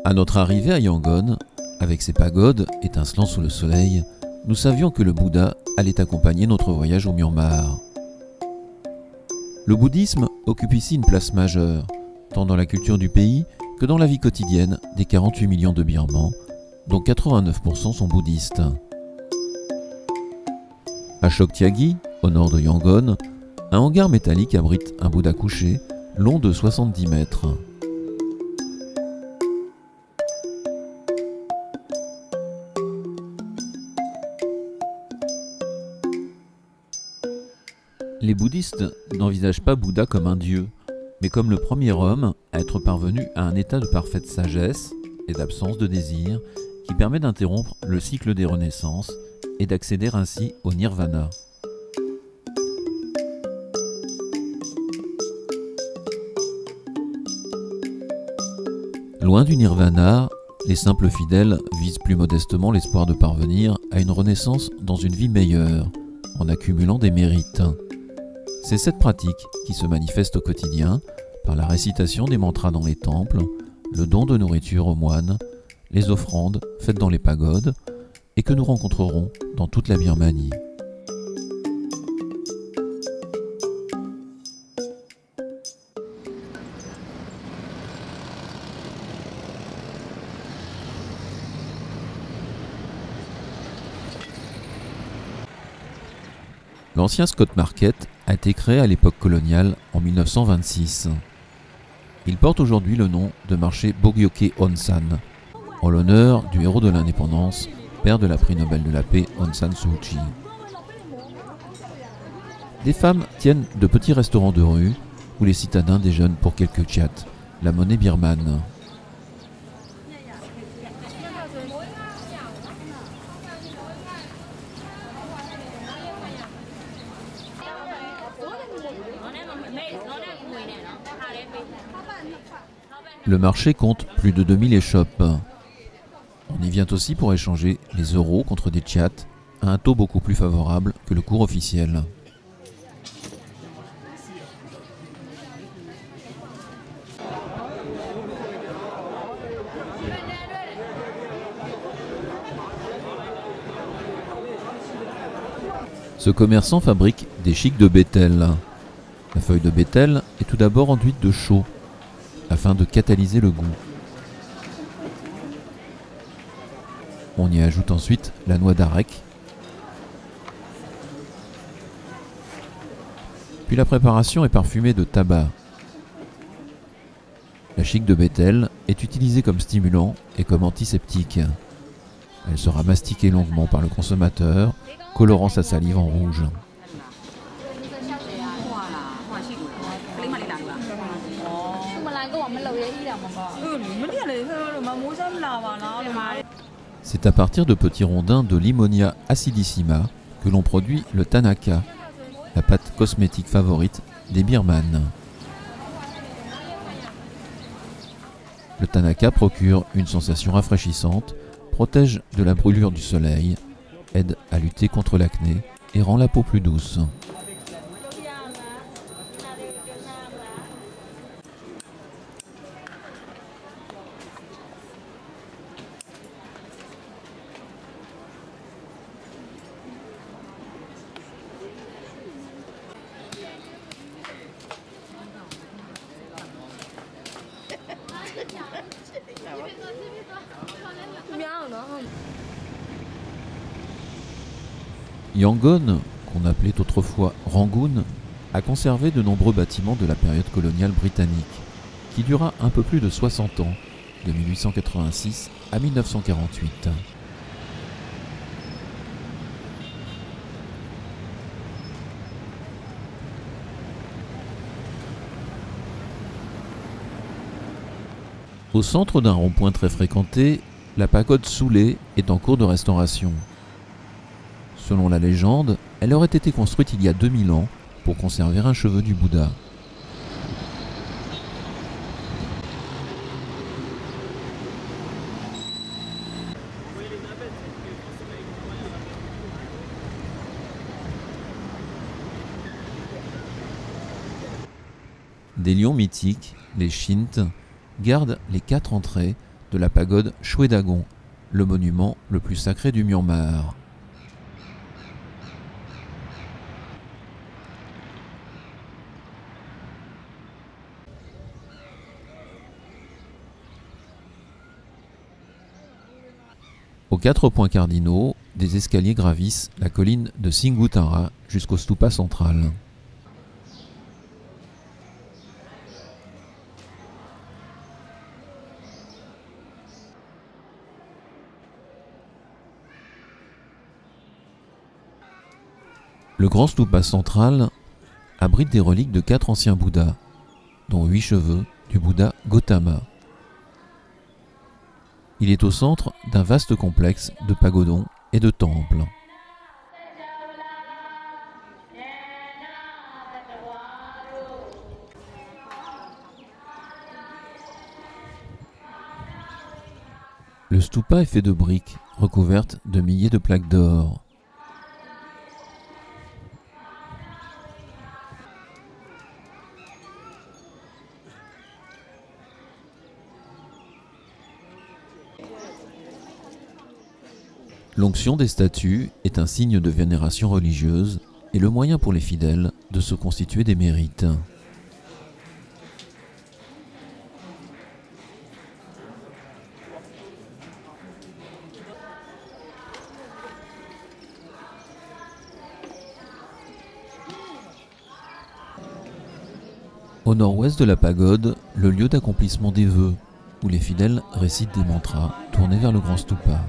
À notre arrivée à Yangon, avec ses pagodes étincelant sous le soleil, nous savions que le Bouddha allait accompagner notre voyage au Myanmar. Le bouddhisme occupe ici une place majeure, tant dans la culture du pays que dans la vie quotidienne des 48 millions de Birmans, dont 89% sont bouddhistes. À Chok Tiagi, au nord de Yangon, un hangar métallique abrite un Bouddha couché, long de 70 mètres. Les bouddhistes n'envisagent pas Bouddha comme un dieu, mais comme le premier homme à être parvenu à un état de parfaite sagesse et d'absence de désir qui permet d'interrompre le cycle des renaissances et d'accéder ainsi au nirvana. Loin du nirvana, les simples fidèles visent plus modestement l'espoir de parvenir à une renaissance dans une vie meilleure, en accumulant des mérites. C'est cette pratique qui se manifeste au quotidien par la récitation des mantras dans les temples, le don de nourriture aux moines, les offrandes faites dans les pagodes et que nous rencontrerons dans toute la Birmanie. L'ancien Scott Market a été créé à l'époque coloniale en 1926. Il porte aujourd'hui le nom de marché Bogyoke Onsan, en l'honneur du héros de l'indépendance, père de la prix Nobel de la paix Aung San Suu Kyi. Des femmes tiennent de petits restaurants de rue où les citadins déjeunent pour quelques kyats, la monnaie birmane. Le marché compte plus de 2000 échoppes. On y vient aussi pour échanger les euros contre des kyats à un taux beaucoup plus favorable que le cours officiel. Ce commerçant fabrique des chics de bétel. La feuille de bétel est tout d'abord enduite de chaux, afin de catalyser le goût. On y ajoute ensuite la noix d'arec, puis la préparation est parfumée de tabac. La chic de bétel est utilisée comme stimulant et comme antiseptique. Elle sera mastiquée longuement par le consommateur, colorant sa salive en rouge. C'est à partir de petits rondins de Limonia acidissima que l'on produit le Tanaka, la pâte cosmétique favorite des Birmanes. Le Tanaka procure une sensation rafraîchissante, protège de la brûlure du soleil, aide à lutter contre l'acné et rend la peau plus douce. Yangon, qu'on appelait autrefois Rangoon, a conservé de nombreux bâtiments de la période coloniale britannique, qui dura un peu plus de 60 ans, de 1886 à 1948. Au centre d'un rond-point très fréquenté, la pagode Soulé est en cours de restauration. Selon la légende, elle aurait été construite il y a 2000 ans pour conserver un cheveu du Bouddha. Des lions mythiques, les Shints, gardent les 4 entrées de la pagode Shwedagon, le monument le plus sacré du Myanmar. Aux 4 points cardinaux, des escaliers gravissent la colline de Singutara jusqu'au stupa central. Le grand stupa central abrite des reliques de 4 anciens Bouddhas, dont 8 cheveux du Bouddha Gautama. Il est au centre d'un vaste complexe de pagodons et de temples. Le stupa est fait de briques recouvertes de milliers de plaques d'or. L'onction des statues est un signe de vénération religieuse et le moyen pour les fidèles de se constituer des mérites. Au nord-ouest de la pagode, le lieu d'accomplissement des vœux, où les fidèles récitent des mantras tournés vers le grand stupa.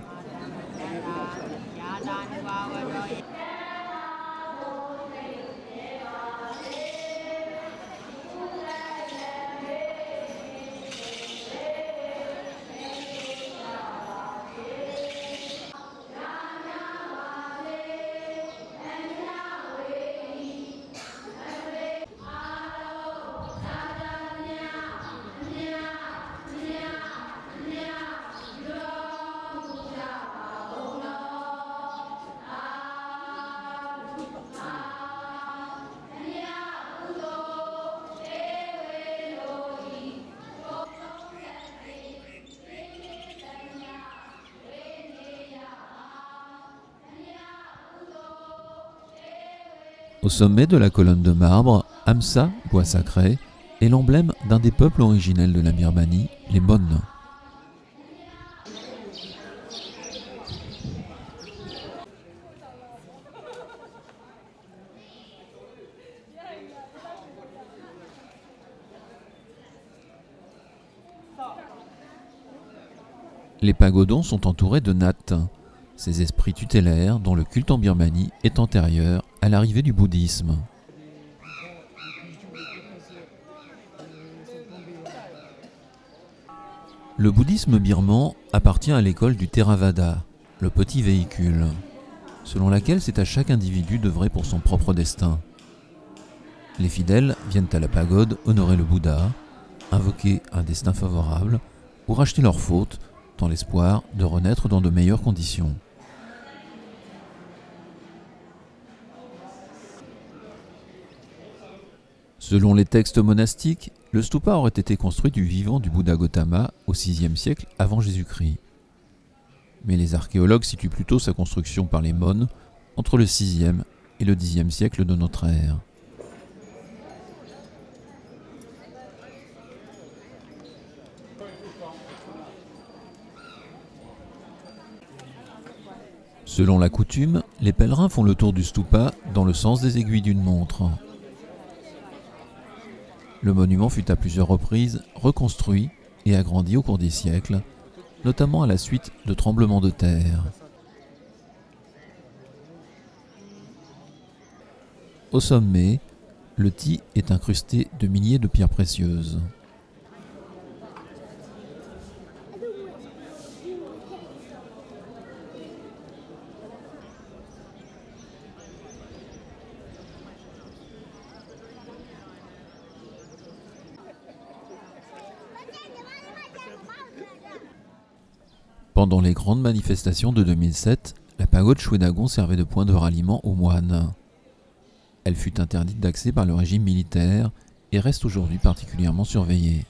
Au sommet de la colonne de marbre, Amsa, bois sacré, est l'emblème d'un des peuples originels de la Birmanie, les Mon. Les pagodons sont entourés de nattes, ces esprits tutélaires dont le culte en Birmanie est antérieur à l'arrivée du bouddhisme. Le bouddhisme birman appartient à l'école du Theravada, le petit véhicule, selon laquelle c'est à chaque individu d'œuvrer pour son propre destin. Les fidèles viennent à la pagode honorer le Bouddha, invoquer un destin favorable ou racheter leurs fautes dans l'espoir de renaître dans de meilleures conditions. Selon les textes monastiques, le stupa aurait été construit du vivant du Bouddha Gautama au VIe siècle avant Jésus-Christ. Mais les archéologues situent plutôt sa construction par les Mon entre le VIe et le Xe siècle de notre ère. Selon la coutume, les pèlerins font le tour du stupa dans le sens des aiguilles d'une montre. Le monument fut à plusieurs reprises reconstruit et agrandi au cours des siècles, notamment à la suite de tremblements de terre. Au sommet, le ti est incrusté de milliers de pierres précieuses. Pendant les grandes manifestations de 2007, la pagode Shwedagon servait de point de ralliement aux moines. Elle fut interdite d'accès par le régime militaire et reste aujourd'hui particulièrement surveillée.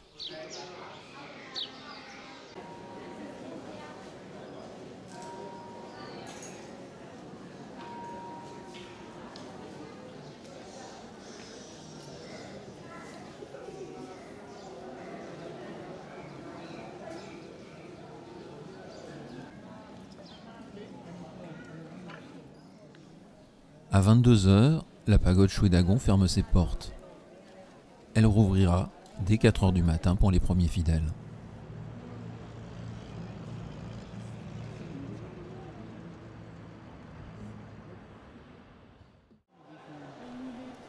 À 22 h, la pagode Shwedagon ferme ses portes. Elle rouvrira dès 4 h du matin pour les premiers fidèles.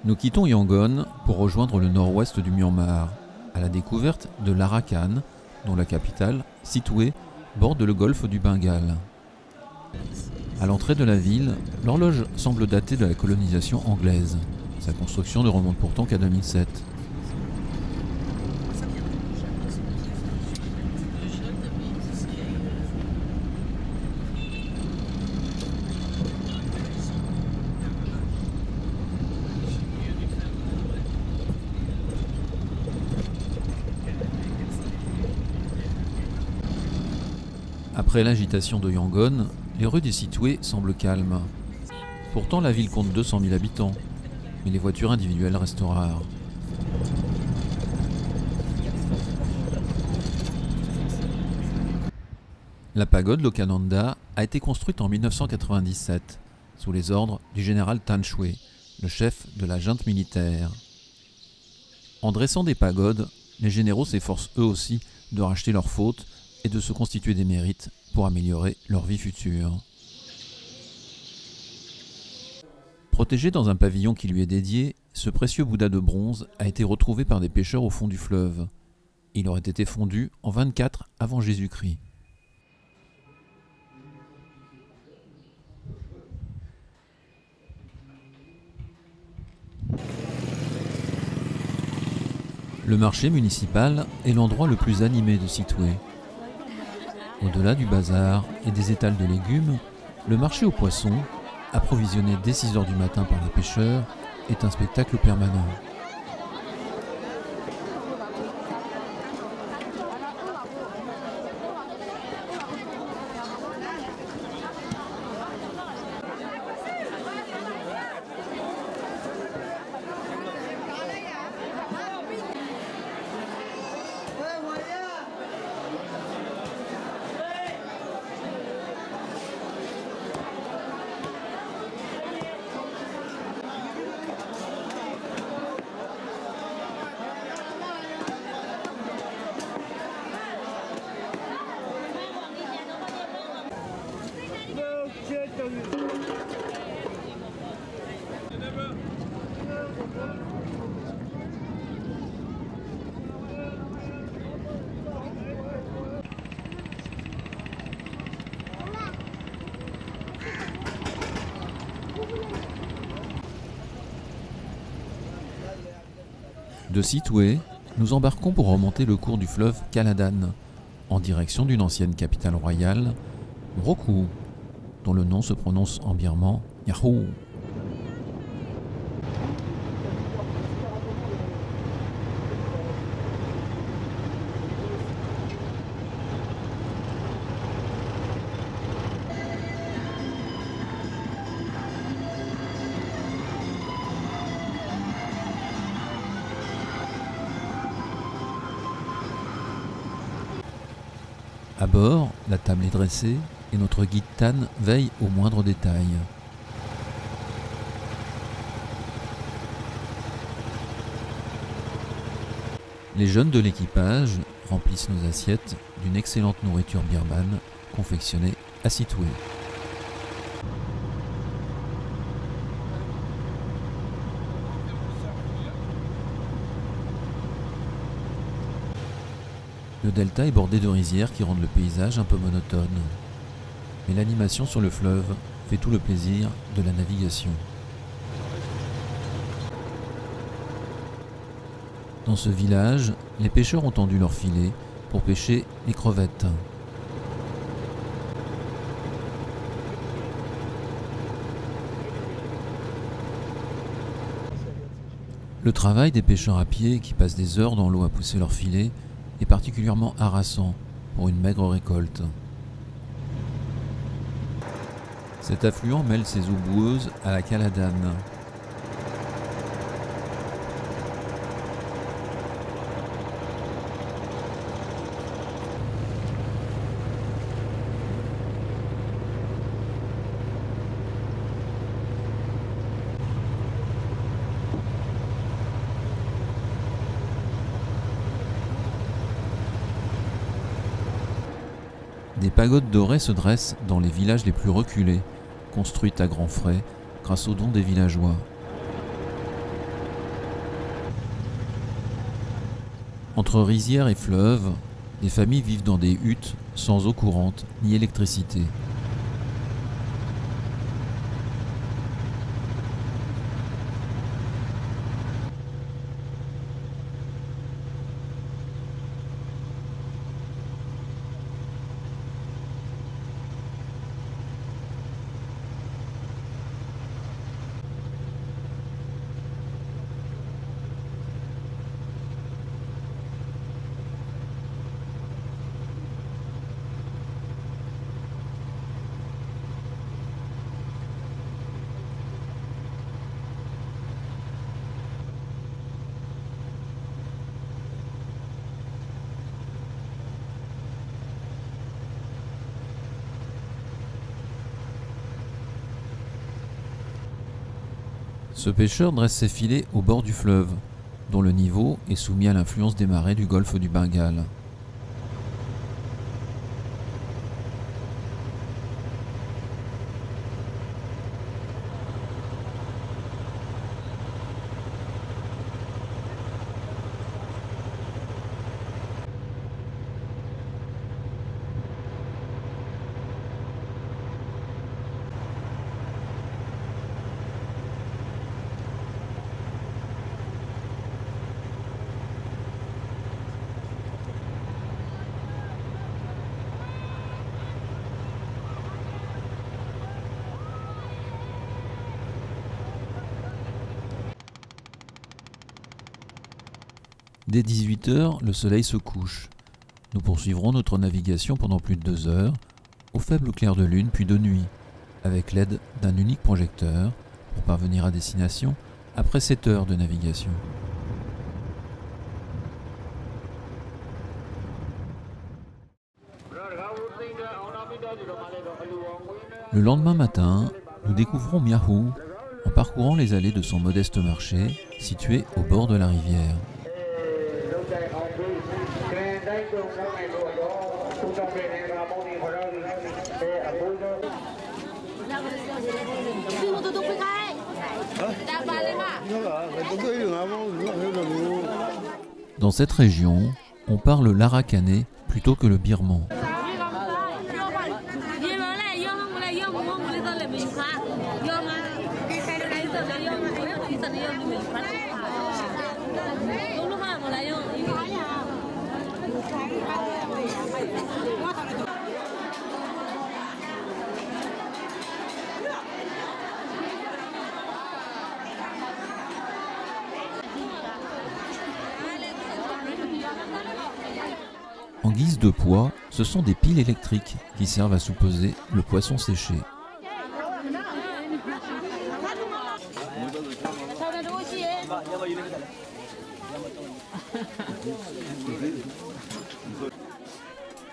Nous quittons Yangon pour rejoindre le nord-ouest du Myanmar, à la découverte de l'Arakan, dont la capitale, Sittwe, borde le golfe du Bengale. À l'entrée de la ville, l'horloge semble dater de la colonisation anglaise. Sa construction ne remonte pourtant qu'à 2007. Après l'agitation de Yangon, les rues des Sittwe semblent calmes. Pourtant, la ville compte 200 000 habitants, mais les voitures individuelles restent rares. La pagode Lokananda a été construite en 1997, sous les ordres du général Than Shwe, le chef de la junte militaire. En dressant des pagodes, les généraux s'efforcent eux aussi de racheter leurs fautes et de se constituer des mérites pour améliorer leur vie future. Protégé dans un pavillon qui lui est dédié, ce précieux Bouddha de bronze a été retrouvé par des pêcheurs au fond du fleuve. Il aurait été fondu en 24 avant Jésus-Christ. Le marché municipal est l'endroit le plus animé de Sittwe. Au-delà du bazar et des étals de légumes, le marché aux poissons, approvisionné dès 6 h du matin par les pêcheurs, est un spectacle permanent. De Sittwe, nous embarquons pour remonter le cours du fleuve Kaladan, en direction d'une ancienne capitale royale, Roku, dont le nom se prononce en birman Yahoo. À bord, la table est dressée et notre guide Tan veille aux moindres détails. Les jeunes de l'équipage remplissent nos assiettes d'une excellente nourriture birmane confectionnée à Sittwe. Le delta est bordé de rizières qui rendent le paysage un peu monotone. Mais l'animation sur le fleuve fait tout le plaisir de la navigation. Dans ce village, les pêcheurs ont tendu leurs filets pour pêcher les crevettes. Le travail des pêcheurs à pied qui passent des heures dans l'eau à pousser leurs filets est particulièrement harassant pour une maigre récolte. Cet affluent mêle ses eaux boueuses à la Kaladan. Des pagodes dorées se dressent dans les villages les plus reculés, construites à grands frais grâce aux dons des villageois. Entre rizières et fleuves, des familles vivent dans des huttes sans eau courante ni électricité. Ce pêcheur dresse ses filets au bord du fleuve, dont le niveau est soumis à l'influence des marées du golfe du Bengale. Dès 18 h, le soleil se couche. Nous poursuivrons notre navigation pendant plus de 2 heures, au faible clair de lune puis de nuit, avec l'aide d'un unique projecteur, pour parvenir à destination après 7 heures de navigation. Le lendemain matin, nous découvrons Miahou en parcourant les allées de son modeste marché situé au bord de la rivière. Dans cette région, on parle l'arakanais plutôt que le birman. En guise de poids, ce sont des piles électriques qui servent à soupeser le poisson séché.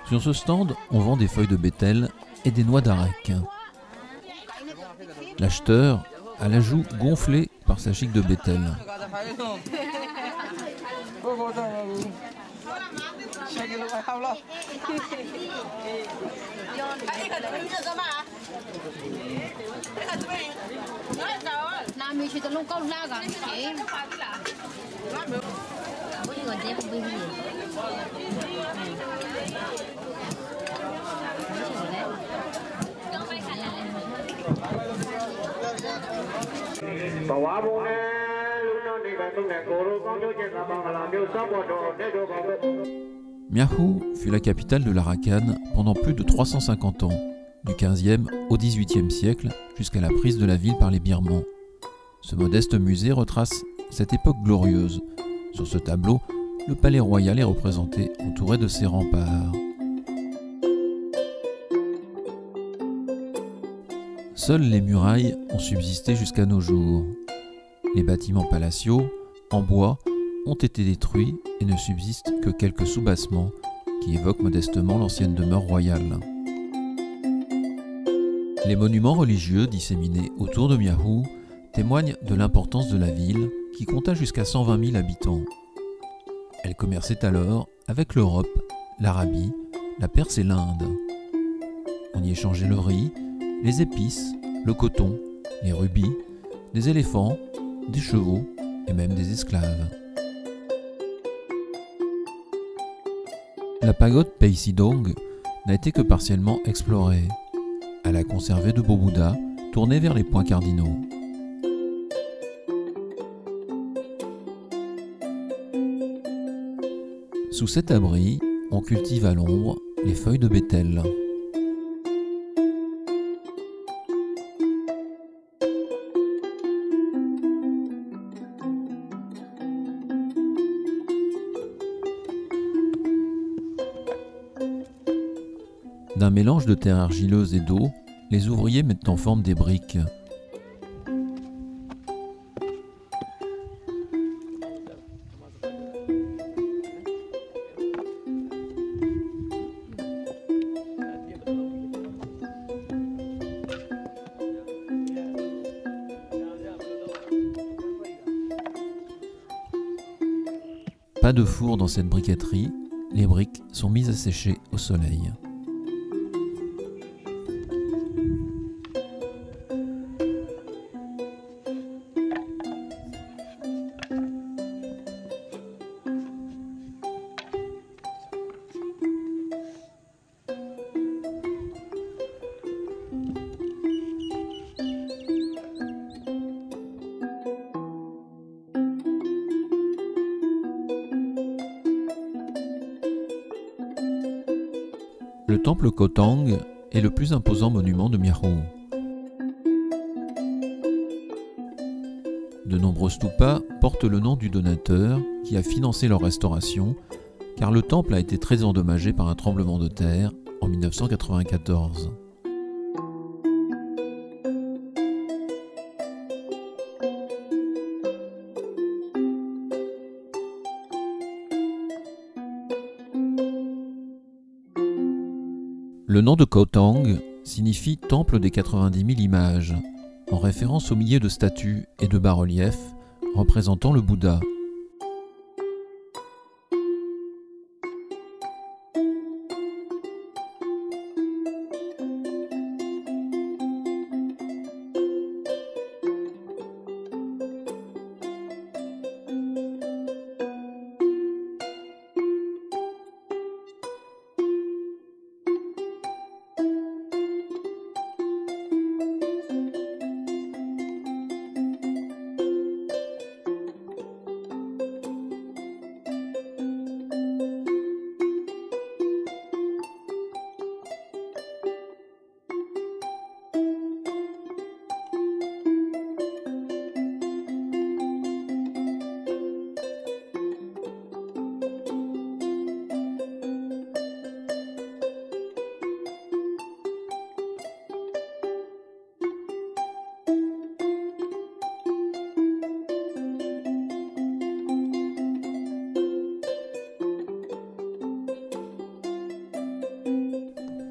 Sur ce stand, on vend des feuilles de bétel et des noix d'arec. L'acheteur a la joue gonflée par sa chique de bétel. Miahou fut la capitale de l'Arakan pendant plus de 350 ans, du 15e au 18e siècle jusqu'à la prise de la ville par les Birmans. Ce modeste musée retrace cette époque glorieuse. Sur ce tableau, le palais royal est représenté entouré de ses remparts. Seules les murailles ont subsisté jusqu'à nos jours. Les bâtiments palatiaux, en bois, ont été détruits et ne subsistent que quelques soubassements qui évoquent modestement l'ancienne demeure royale. Les monuments religieux disséminés autour de Miahou témoignent de l'importance de la ville qui compta jusqu'à 120 000 habitants. Elle commerçait alors avec l'Europe, l'Arabie, la Perse et l'Inde. On y échangeait le riz, les épices, le coton, les rubis, des éléphants, des chevaux et même des esclaves. La pagode Peisidong n'a été que partiellement explorée. Elle a conservé de beaux Bouddhas tournés vers les points cardinaux. Sous cet abri, on cultive à l'ombre les feuilles de bétel. D'un mélange de terre argileuse et d'eau, les ouvriers mettent en forme des briques. Pas de four dans cette briqueterie, les briques sont mises à sécher au soleil. Le temple Kotang est le plus imposant monument de Miao. De nombreux stupas portent le nom du donateur qui a financé leur restauration, car le temple a été très endommagé par un tremblement de terre en 1994. Le nom de Kotang signifie temple des 90 000 images, en référence aux milliers de statues et de bas-reliefs représentant le Bouddha.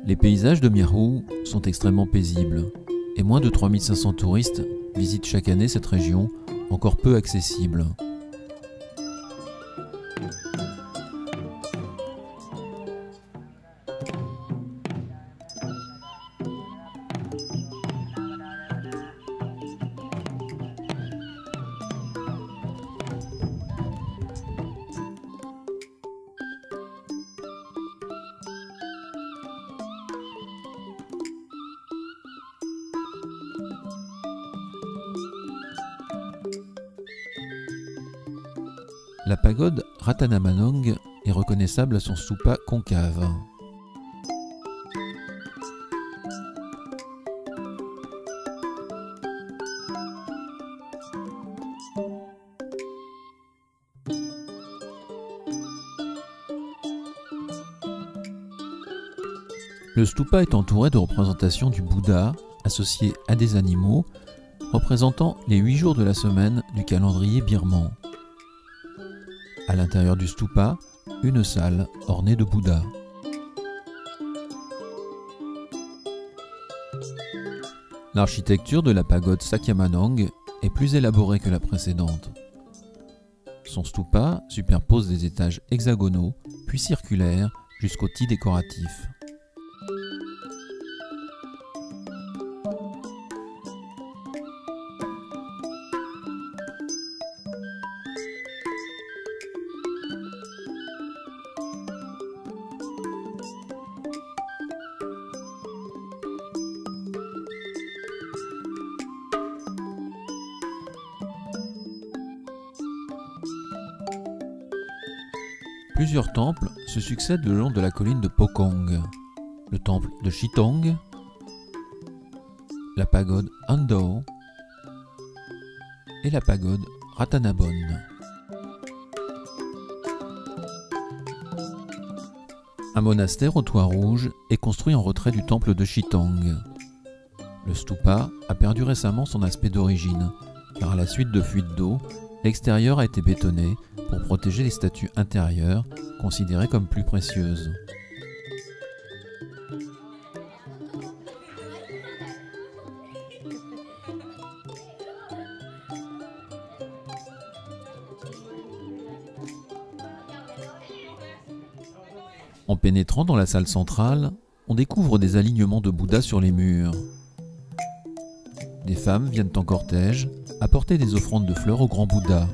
Les paysages de Miao sont extrêmement paisibles et moins de 3500 touristes visitent chaque année cette région encore peu accessible. La pagode Ratanamanong est reconnaissable à son stupa concave. Le stupa est entouré de représentations du Bouddha associées à des animaux représentant les 8 jours de la semaine du calendrier birman. À l'intérieur du stupa, une salle ornée de Bouddha. L'architecture de la pagode Sakyamanong est plus élaborée que la précédente. Son stupa superpose des étages hexagonaux, puis circulaires, jusqu'au tis décoratif. Plusieurs temples se succèdent le long de la colline de Pokong. Le temple de Chitong, la pagode Andao et la pagode Ratanabon. Un monastère au toit rouge est construit en retrait du temple de Chitong. Le stupa a perdu récemment son aspect d'origine, car à la suite de fuites d'eau, l'extérieur a été bétonné pour protéger les statues intérieures, considérées comme plus précieuses. En pénétrant dans la salle centrale, on découvre des alignements de Bouddha sur les murs. Des femmes viennent en cortège apporter des offrandes de fleurs au grand Bouddha.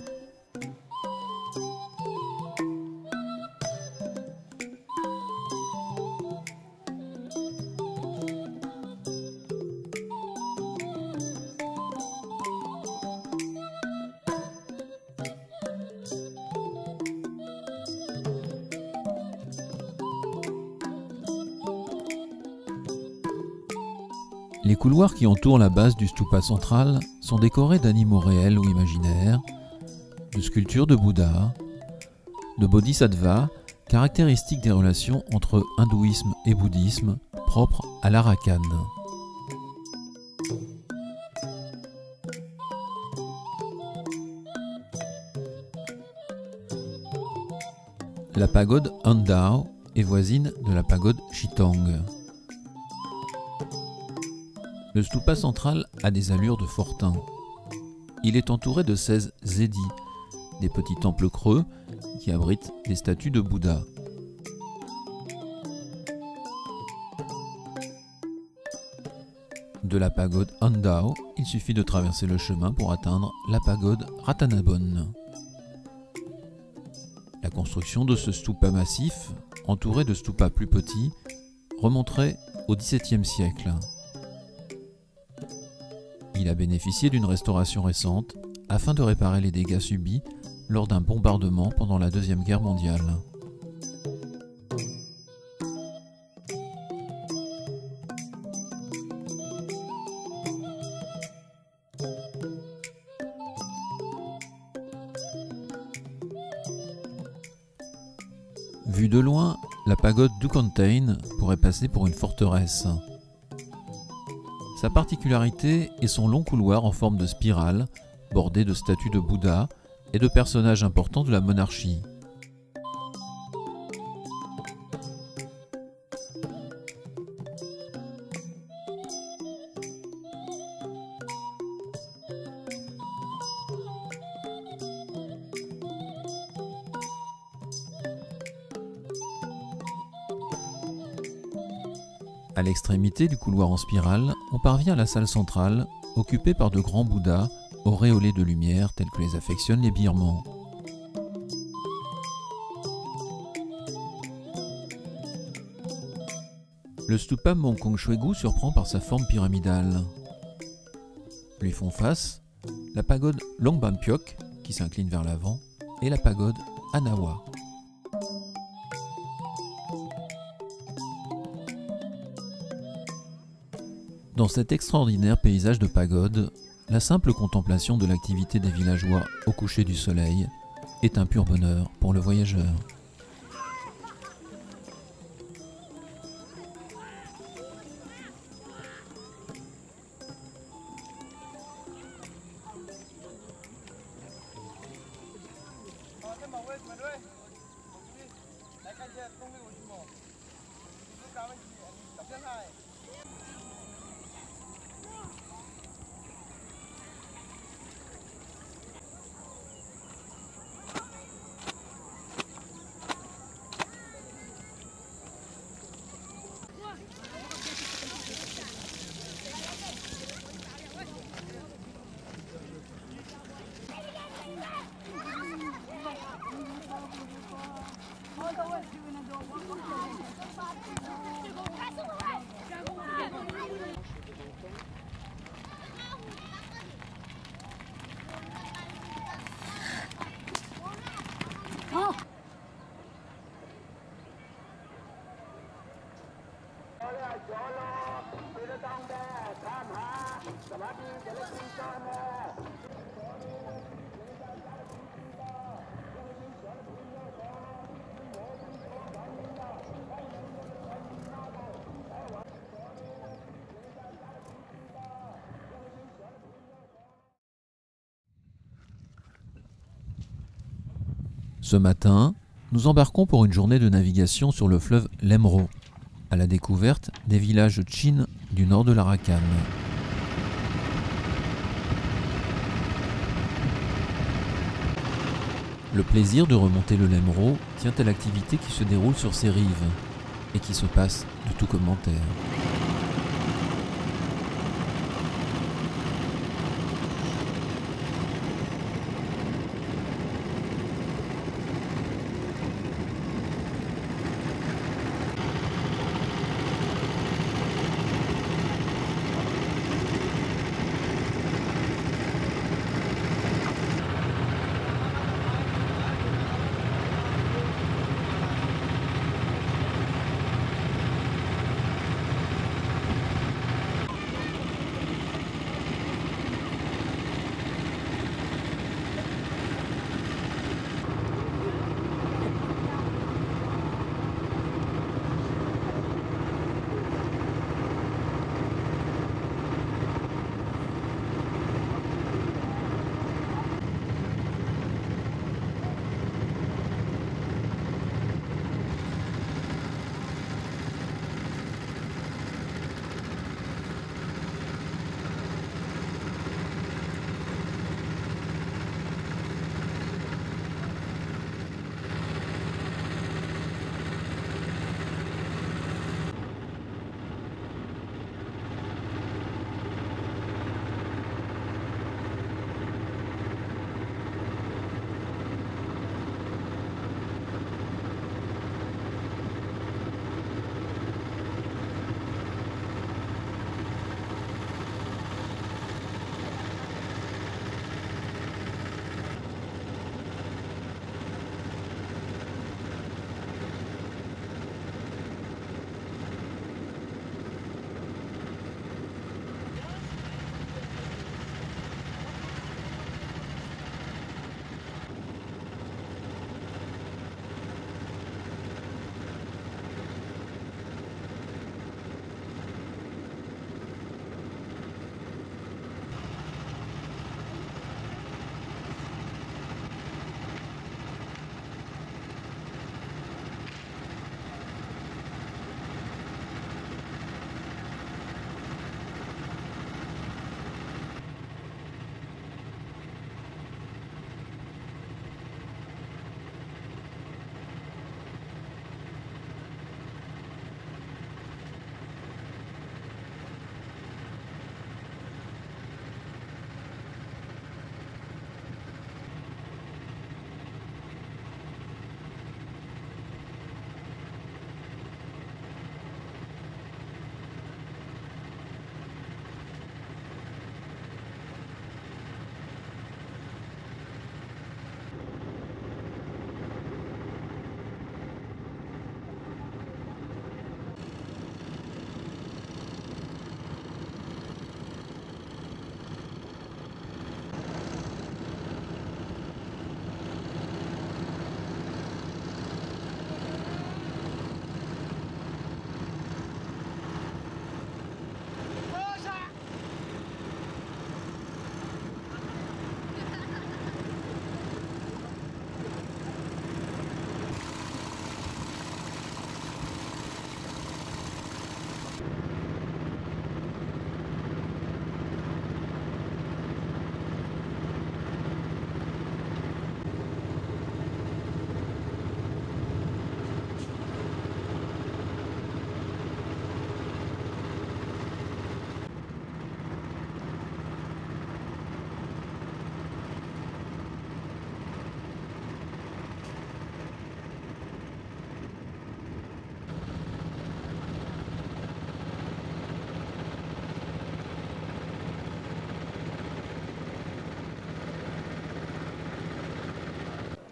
Les couloirs qui entourent la base du stupa central sont décorés d'animaux réels ou imaginaires, de sculptures de Bouddha, de bodhisattvas, caractéristiques des relations entre hindouisme et bouddhisme propres à l'Arakan. La pagode Andao est voisine de la pagode Chitong. Le stupa central a des allures de fortin. Il est entouré de 16 zedis, des petits temples creux qui abritent des statues de Bouddha. De la pagode Andao, il suffit de traverser le chemin pour atteindre la pagode Ratanabon. La construction de ce stupa massif, entouré de stupas plus petits, remonterait au XVIIe siècle. Il a bénéficié d'une restauration récente afin de réparer les dégâts subis lors d'un bombardement pendant la Deuxième Guerre mondiale. Vue de loin, la pagode Dukontain pourrait passer pour une forteresse. Sa particularité est son long couloir en forme de spirale, bordé de statues de Bouddha et de personnages importants de la monarchie. À l'extrémité du couloir en spirale, on parvient à la salle centrale, occupée par de grands Bouddhas, auréolés de lumière tels que les affectionnent les Birmans. Le stupa Mongkong Chuegu surprend par sa forme pyramidale. Lui font face la pagode Longbampiok, qui s'incline vers l'avant, et la pagode Anawa. Dans cet extraordinaire paysage de pagode, la simple contemplation de l'activité des villageois au coucher du soleil est un pur bonheur pour le voyageur. Ce matin, nous embarquons pour une journée de navigation sur le fleuve Lemro, à la découverte des villages Chin du nord de l'Arakan. Le plaisir de remonter le Lemro tient à l'activité qui se déroule sur ses rives et qui se passe de tout commentaire.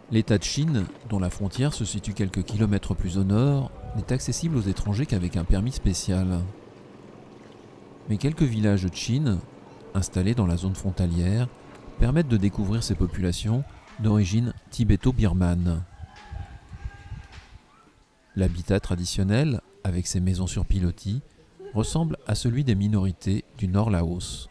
L'État de Chine, dont la frontière se situe quelques kilomètres plus au nord, n'est accessible aux étrangers qu'avec un permis spécial. Mais quelques villages Chin, installés dans la zone frontalière, permettent de découvrir ces populations d'origine tibéto-birmane. L'habitat traditionnel, avec ses maisons sur pilotis, ressemble à celui des minorités du Nord Laos.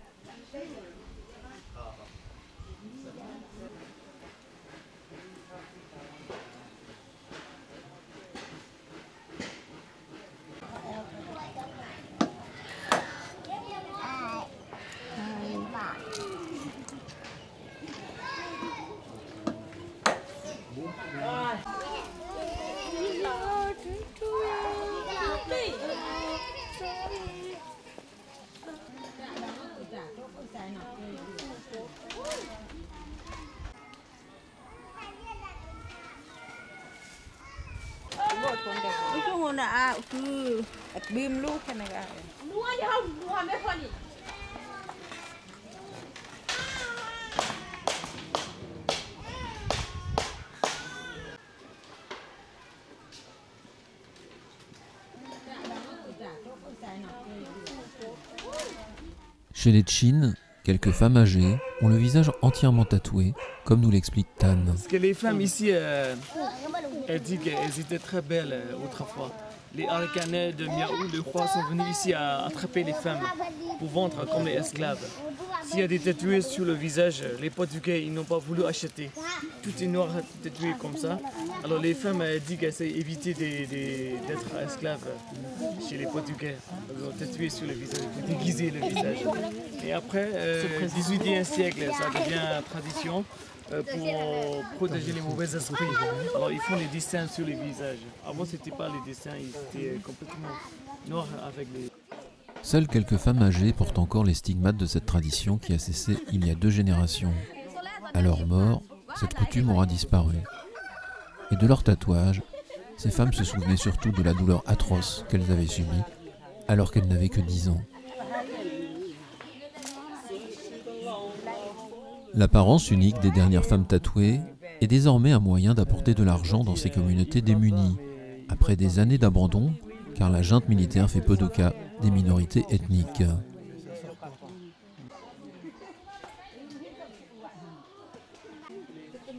Chez les Chin, quelques femmes âgées ont le visage entièrement tatoué, comme nous l'explique Tan. Parce que les femmes ici, elles disent qu'elles étaient très belles autrefois. Les Arakanais de Miaou, le roi, sont venus ici à attraper les femmes pour vendre comme les esclaves. S'il y a des tatoués sur le visage, les Portugais ils n'ont pas voulu acheter. Tout est noir tatoué comme ça. Alors les femmes disent qu'elles essaient d'éviter d'être esclaves chez les Portugais. Elles ont tatoué sur le visage, pour déguiser le visage. Et après, 18e siècle, ça devient tradition pour protéger les mauvais esprits. Alors ils font les dessins sur les visages. Avant c'était pas les dessins, ils étaient complètement noirs avec les... Seules quelques femmes âgées portent encore les stigmates de cette tradition qui a cessé il y a 2 générations. À leur mort, cette coutume aura disparu. Et de leur tatouage, ces femmes se souvenaient surtout de la douleur atroce qu'elles avaient subie alors qu'elles n'avaient que 10 ans. L'apparence unique des dernières femmes tatouées est désormais un moyen d'apporter de l'argent dans ces communautés démunies, après des années d'abandon, car la junte militaire fait peu de cas des minorités ethniques.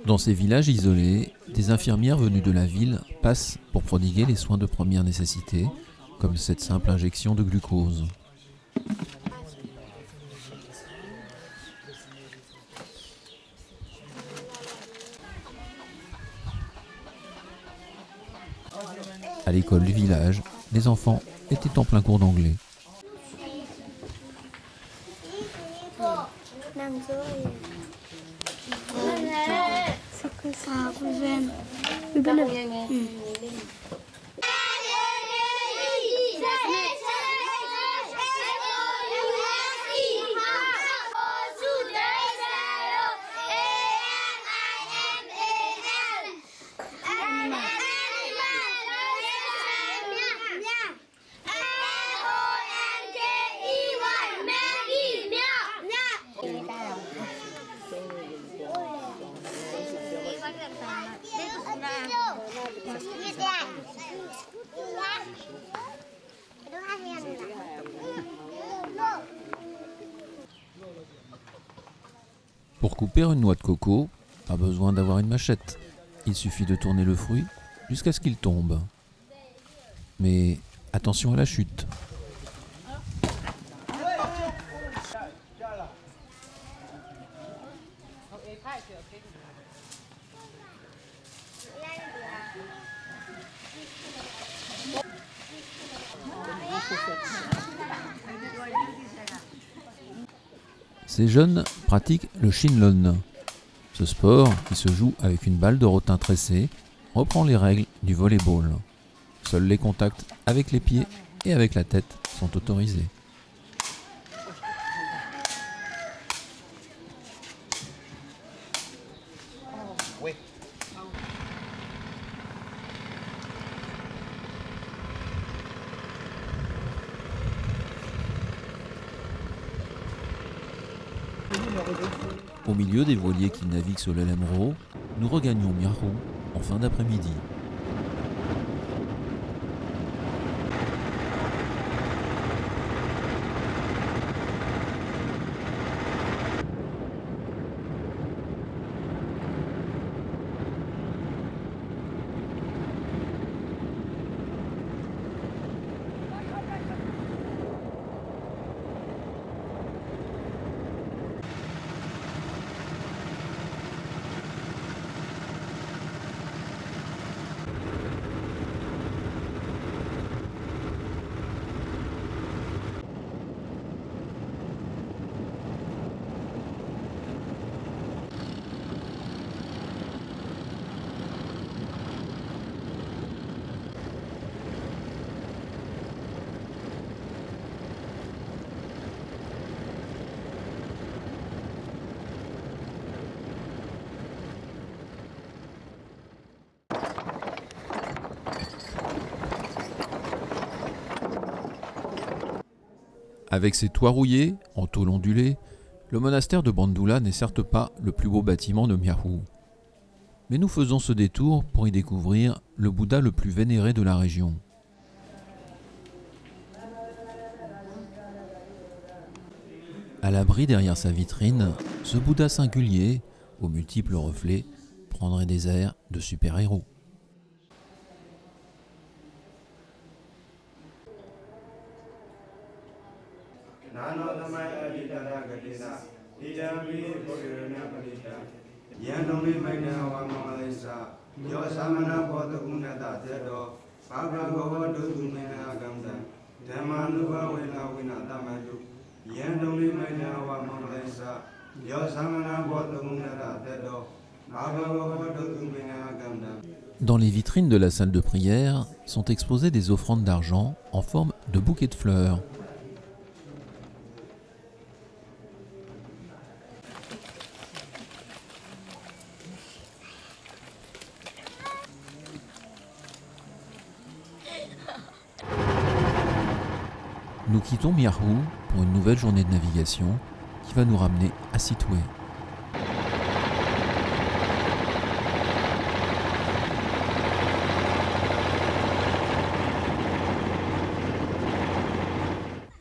Dans ces villages isolés, des infirmières venues de la ville passent pour prodiguer les soins de première nécessité, comme cette simple injection de glucose. À l'école du village, les enfants étaient en plein cours d'anglais. Pour couper une noix de coco, pas besoin d'avoir une machette. Il suffit de tourner le fruit jusqu'à ce qu'il tombe. Mais attention à la chute. Ces jeunes pratiquent le Shinlon. Ce sport, qui se joue avec une balle de rotin tressée, reprend les règles du volleyball. Seuls les contacts avec les pieds et avec la tête sont autorisés. Au milieu des voiliers qui naviguent sur l'Elemro, nous regagnons Miarou en fin d'après-midi. Avec ses toits rouillés, en tôle ondulée, le monastère de Bandula n'est certes pas le plus beau bâtiment de Miahu. Mais nous faisons ce détour pour y découvrir le Bouddha le plus vénéré de la région. À l'abri derrière sa vitrine, ce Bouddha singulier, aux multiples reflets, prendrait des airs de super-héros. Dans les vitrines de la salle de prière sont exposées des offrandes d'argent en forme de bouquets de fleurs. Nous quittons Miahu pour une nouvelle journée de navigation qui va nous ramener à Sittwe.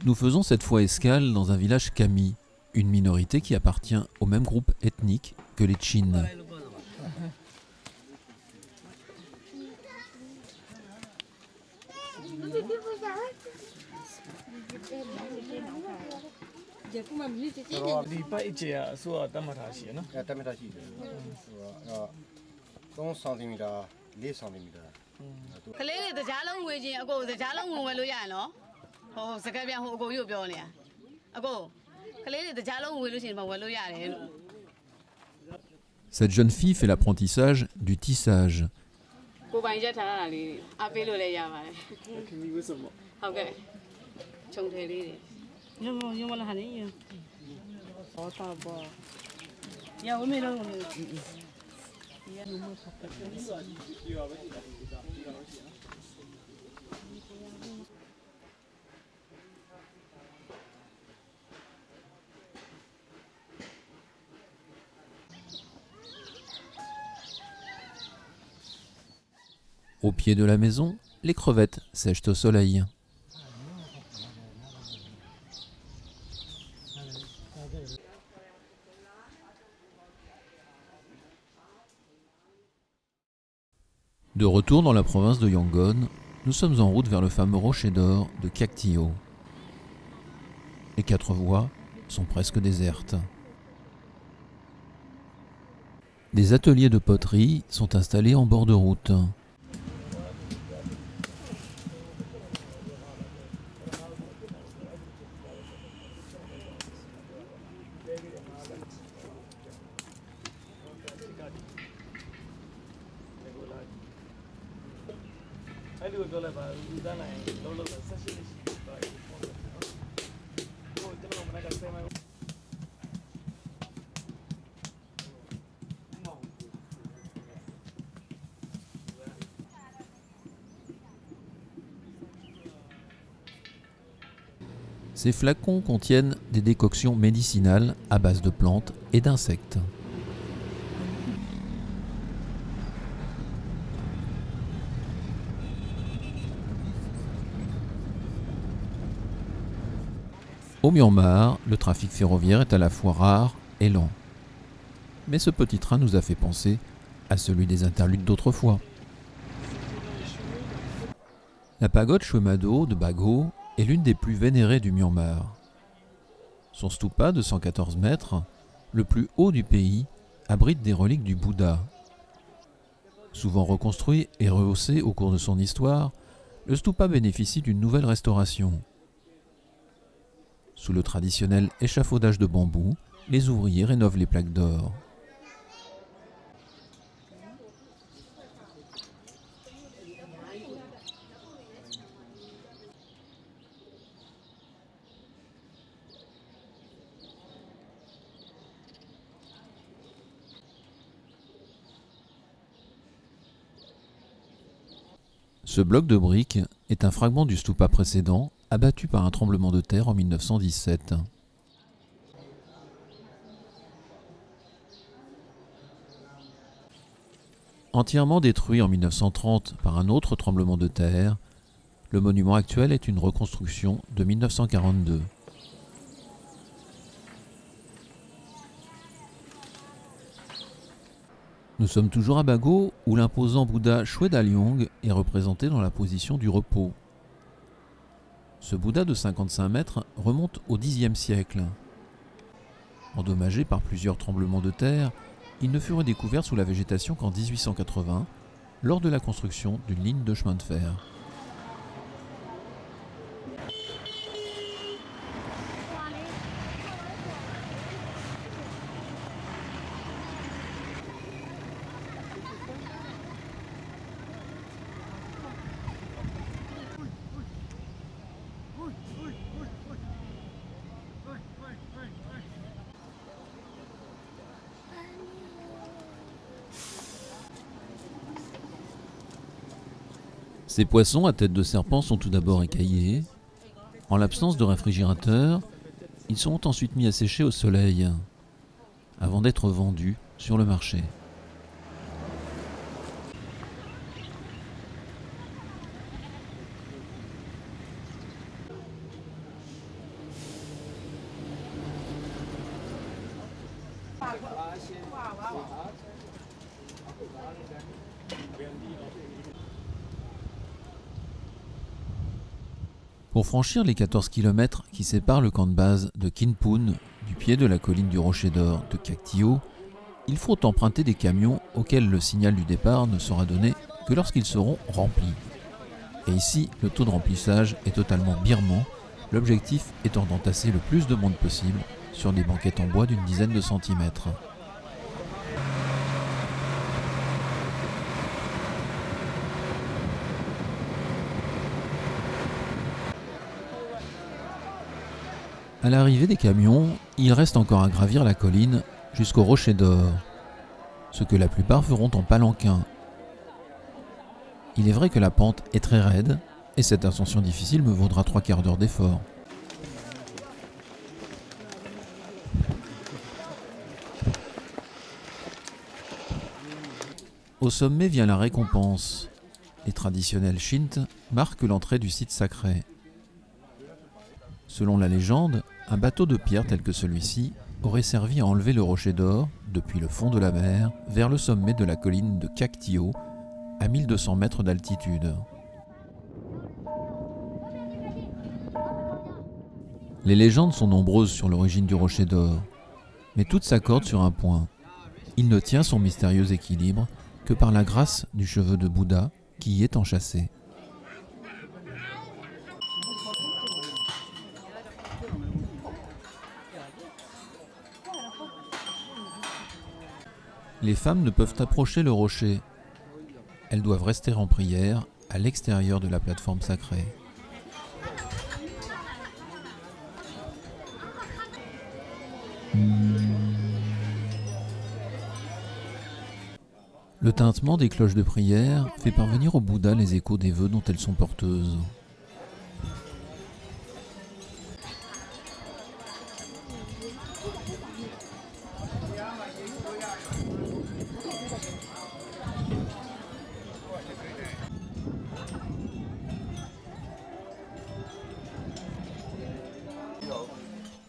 Nous faisons cette fois escale dans un village Kami, une minorité qui appartient au même groupe ethnique que les Chin. Cette jeune fille fait l'apprentissage du tissage. Au pied de la maison, les crevettes sèchent au soleil. De retour dans la province de Yangon, nous sommes en route vers le fameux rocher d'or de Kyaktio. Les 4 voies sont presque désertes. Des ateliers de poterie sont installés en bord de route. Ces flacons contiennent des décoctions médicinales à base de plantes et d'insectes. Au Myanmar, le trafic ferroviaire est à la fois rare et lent. Mais ce petit train nous a fait penser à celui des interludes d'autrefois. La pagode Chwemado de Bago est l'une des plus vénérées du Myanmar. Son stupa de 114 mètres, le plus haut du pays, abrite des reliques du Bouddha. Souvent reconstruit et rehaussé au cours de son histoire, le stupa bénéficie d'une nouvelle restauration. Sous le traditionnel échafaudage de bambou, les ouvriers rénovent les plaques d'or. Ce bloc de briques est un fragment du stupa précédent abattu par un tremblement de terre en 1917. Entièrement détruit en 1930 par un autre tremblement de terre, le monument actuel est une reconstruction de 1942. Nous sommes toujours à Bago, où l'imposant Bouddha Shwedalyong est représenté dans la position du repos. Ce Bouddha de 55 mètres remonte au Xe siècle. Endommagé par plusieurs tremblements de terre, il ne fut redécouvert sous la végétation qu'en 1880, lors de la construction d'une ligne de chemin de fer. Ces poissons à tête de serpent sont tout d'abord écaillés. En l'absence de réfrigérateur, ils sont ensuite mis à sécher au soleil, avant d'être vendus sur le marché. Pour franchir les 14 km qui séparent le camp de base de Kinpun du pied de la colline du Rocher d'Or de Cactio, il faut emprunter des camions auxquels le signal du départ ne sera donné que lorsqu'ils seront remplis. Et ici, le taux de remplissage est totalement birman, l'objectif étant d'entasser le plus de monde possible sur des banquettes en bois d'une dizaine de centimètres. À l'arrivée des camions, il reste encore à gravir la colline jusqu'au Rocher d'Or, ce que la plupart feront en palanquin. Il est vrai que la pente est très raide et cette ascension difficile me vaudra 3 quarts d'heure d'effort. Au sommet vient la récompense. Les traditionnels shints marquent l'entrée du site sacré. Selon la légende, un bateau de pierre tel que celui-ci aurait servi à enlever le Rocher d'Or depuis le fond de la mer vers le sommet de la colline de Cactio à 1200 mètres d'altitude. Les légendes sont nombreuses sur l'origine du Rocher d'Or, mais toutes s'accordent sur un point. Il ne tient son mystérieux équilibre que par la grâce du cheveu de Bouddha qui y est enchâssé. Les femmes ne peuvent approcher le rocher. Elles doivent rester en prière à l'extérieur de la plateforme sacrée. Le tintement des cloches de prière fait parvenir au Bouddha les échos des vœux dont elles sont porteuses.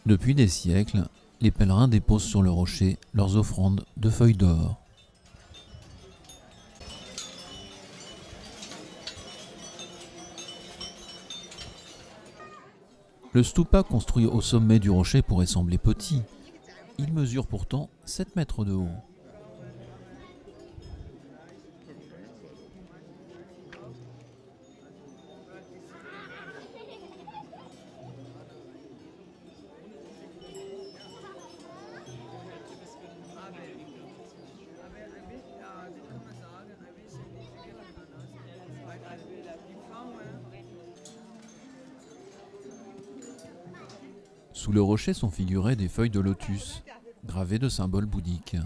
Depuis des siècles, les pèlerins déposent sur le rocher leurs offrandes de feuilles d'or. Le stupa construit au sommet du rocher pourrait sembler petit. Il mesure pourtant 7 mètres de haut. Sous le rocher sont figurées des feuilles de lotus, gravées de symboles bouddhiques.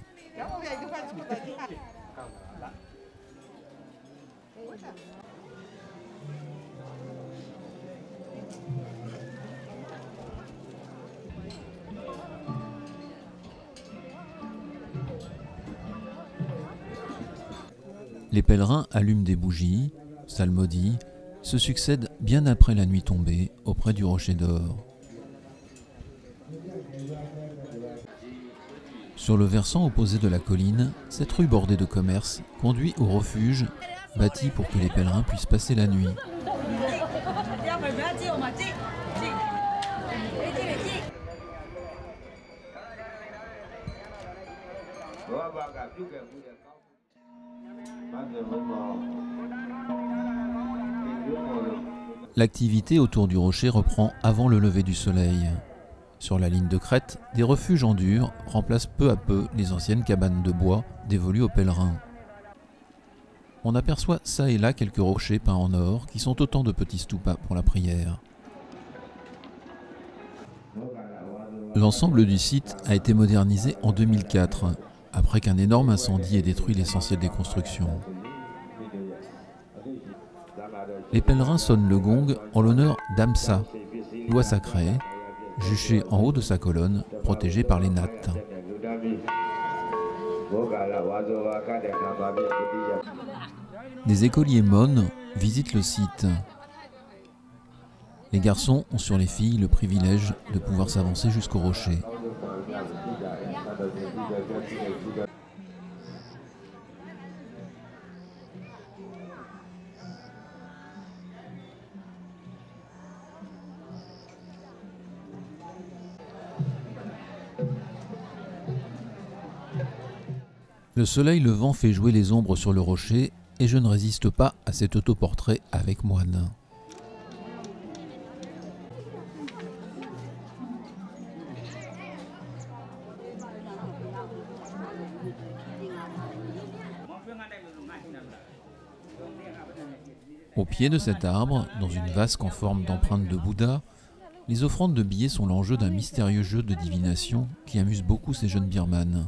Les pèlerins allument des bougies, psalmodient, se succèdent bien après la nuit tombée auprès du rocher d'or. Sur le versant opposé de la colline, cette rue bordée de commerces conduit au refuge bâti pour que les pèlerins puissent passer la nuit. L'activité autour du rocher reprend avant le lever du soleil. Sur la ligne de crête, des refuges en dur remplacent peu à peu les anciennes cabanes de bois dévolues aux pèlerins. On aperçoit çà et là quelques rochers peints en or qui sont autant de petits stupas pour la prière. L'ensemble du site a été modernisé en 2004, après qu'un énorme incendie ait détruit l'essentiel des constructions. Les pèlerins sonnent le gong en l'honneur d'Amsa, loi sacrée, juchée en haut de sa colonne, protégée par les nattes. Des écoliers mônes visitent le site. Les garçons ont sur les filles le privilège de pouvoir s'avancer jusqu'au rocher. Le soleil levant fait jouer les ombres sur le rocher et je ne résiste pas à cet autoportrait avec moine. Au pied de cet arbre, dans une vasque en forme d'empreinte de Bouddha, les offrandes de billets sont l'enjeu d'un mystérieux jeu de divination qui amuse beaucoup ces jeunes birmanes.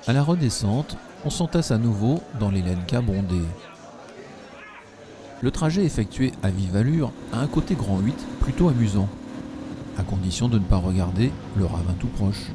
À la redescente, on s'entasse à nouveau dans les lenkas bondés. Le trajet effectué à vive allure a un côté grand 8 plutôt amusant, à condition de ne pas regarder le ravin tout proche.